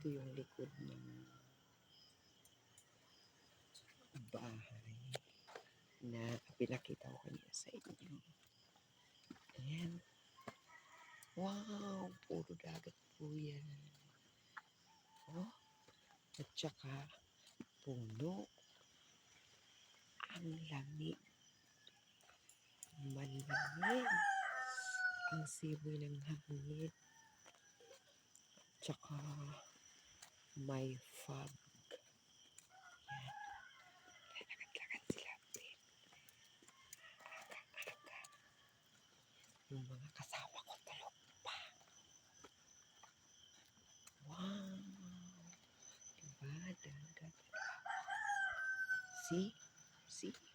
Ito yung likod ng bahay na pinakita ko kanina sa inyo. Ayan. Wow! Puro dagat po yan. Oh, at saka puno. Ang lamig. Malamig. Ang simoy ng hangin. Tsaka may fog. Yan. Lakad-lakad sila. Aga-aga. Yung mga kasama ko tulog pa. Wow! Diba? Dagat. See? See?